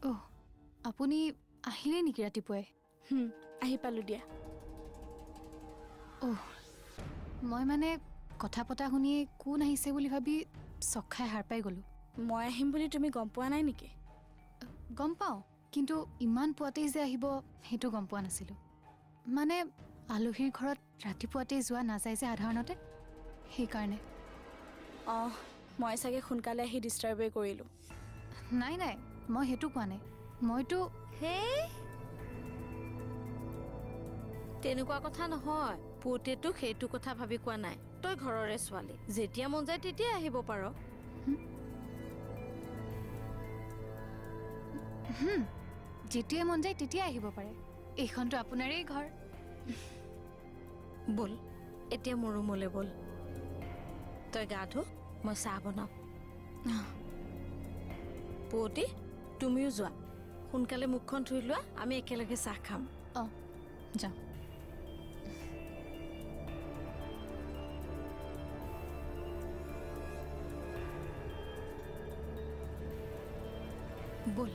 অ' আপুনি আহিলে নেকি ৰাতিপুৱাই? আহি পালো দিয়া। অ' মই মানে কথা পতা শুনিয়ে কোন আহিছে বুলি ভাবি চক খাই হাৰ পাই গ'লোঁ। মই আহিম বুলি তুমি গম পোৱা নাই নেকি? গম পাওঁ, কিন্তু ইমান পুৱাতেই যে আহিব সেইটো গম পোৱা নাছিলোঁ। মানে আলহীৰ ঘৰত ৰাতিপুৱাতেই যোৱা নাযায় যে সাধাৰণতে, সেইকাৰণে। অঁ, মই চাগে সোনকালে আহি ডিষ্টাৰ্বেই কৰিলোঁ। নাই নাই, মই সেইটো কোৱা নাই। মইতো হেই তেনেকুৱা কথা নহয়। পুতেতো সেইটো কথা ভাবি কোৱা নাই। তই ঘৰৰে ছোৱালী, যেতিয়া মন যায় তেতিয়াই আহিব পাৰ। যেতিয়াই মন যায় তেতিয়াই আহিব পাৰে। এইখনতো আপোনাৰেই ঘৰ। ব'ল এতিয়া মোৰ ৰুমলৈ ব'ল। তই গা ধো, মই চাহ বনাওঁ। পুৱতি তুমিও যোৱা, সোনকালে মুখখন ধুই লোৱা, আমি একেলগে চাহ খাম। অঁ যাওঁ। ব'ল।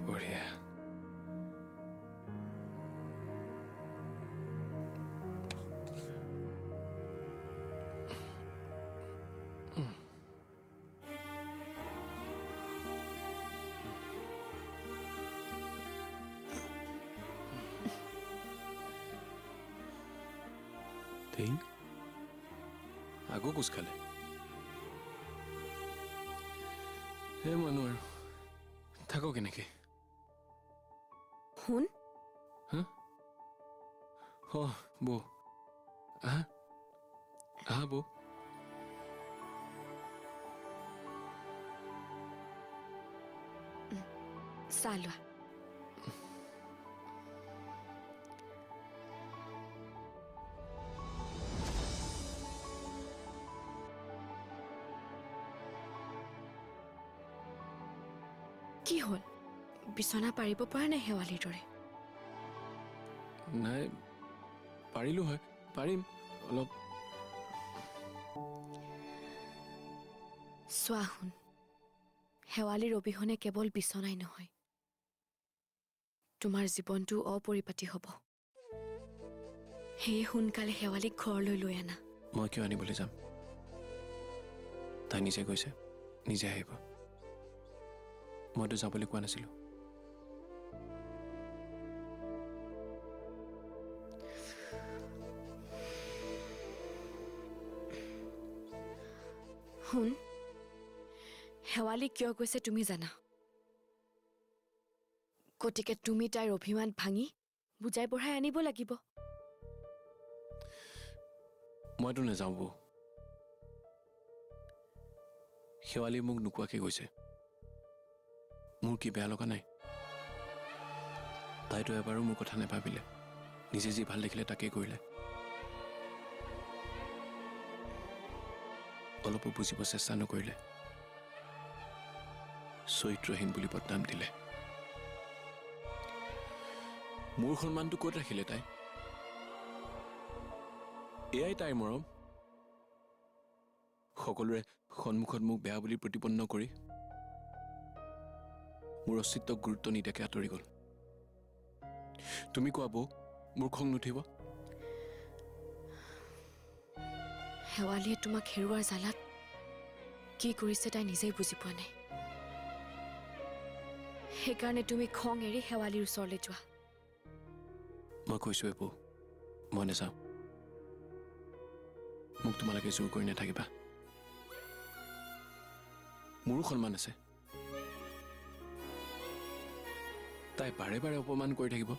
বঢ়িয়া। আকৌ কোচ খালে হে মানুহ আৰু থাকক কেনেকে। শুন, হা বৌ আহা আহা বৌ। চাহ লোৱা। কি হ'ল, বিচনা পাৰিব পৰা নাই শেৱালিৰ দৰে? নাই, পাৰিলো হয়, পাৰিম অলপ। চোৱা শুন, শেৱালিৰ অবিহনে কেৱল বিচনাই নহয়, তোমাৰ জীৱনটো অপৰিপাটি হ'ব। সেয়ে সোনকালে শেৱালিক ঘৰলৈ লৈ আনা। মই কিয় আনিবলৈ যাম? তাই নিজে কৈছে, নিজে আহিব। মইতো যাবলৈ কোৱা নাছিলোঁ। শুন, শেৱালি কিয় কৈছে তুমি জানা? গতিকে তুমি তাইৰ অভিমান ভাঙি বুজাই বঢ়াই আনিব লাগিব। মইতো নাযাওঁ বৌ। শেৱালি মোক নোকোৱাকে গৈছে। মোৰ কি বেয়া লগা নাই? তাইতো এবাৰো মোৰ কথা নাভাবিলে, নিজে যি ভাল দেখিলে তাকেই কৰিলে। অলপো বুজিব চেষ্টা নকৰিলে, চৰিত্ৰহীন বুলি বদনাম দিলে। মোৰ সন্মানটো ক'ত ৰাখিলে তাই? এয়াই তাইৰ মৰম। সকলোৰে সন্মুখত মোক বেয়া বুলি প্ৰতিপন্ন কৰি মোৰ অস্তিত্বক গুৰুত্ব নিদিয়াকে আঁতৰি গ'ল। তুমি কোৱা বৌ, মোৰ খং নুঠিব? শেৱালিয়ে তোমাক হেৰুৱাৰ জালাত কি কৰিছে তাই নিজেই বুজি পোৱা নাই। সেইকাৰণে তুমি খং এৰি শেৱালিৰ ওচৰলৈ যোৱা। মই কৈছোৱে বৌ, মই নাযাওঁ। মোক তোমালোকে জোৰ কৰি নাথাকিবা। মোৰো সন্মান আছে। তাই বাৰে বাৰে অপমান কৰি থাকিব,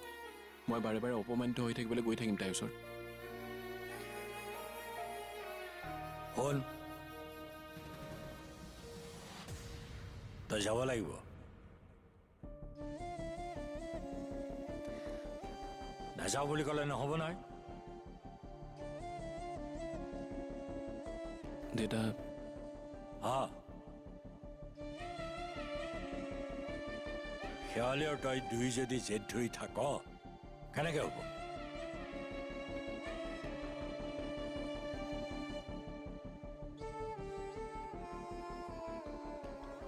মই বাৰে বাৰে অপমানিত হৈ থাকিবলৈ গৈ থাকিম তাইৰ ওচৰত। শুন, তই যাব লাগিব। নাযাওঁ বুলি ক'লে নহ'ব নহয়। দেউতা, শেৱালি আৰু তই দুই যদি জেদ ধৰি থাক, কেনেকৈ হ'ব?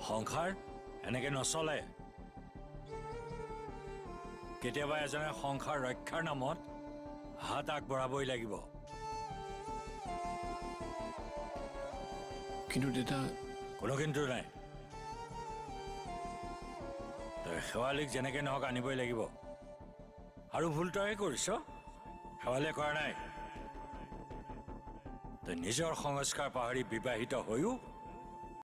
সংসাৰ এনেকে নচলে। কেতিয়াবা এজনে সংসাৰ ৰক্ষাৰ নামত হাত আগবঢ়াবই লাগিব। কিন্তু দেউতা, কোনো কিন্তু নাই। তই শেৱালিক যেনেকৈ নহওক আনিবই লাগিব। আৰু ভুল তইহে কৰিছ, শেৱালিয়ে কৰা নাই। তই নিজৰ সংস্কাৰ পাহৰি বিবাহিত হৈও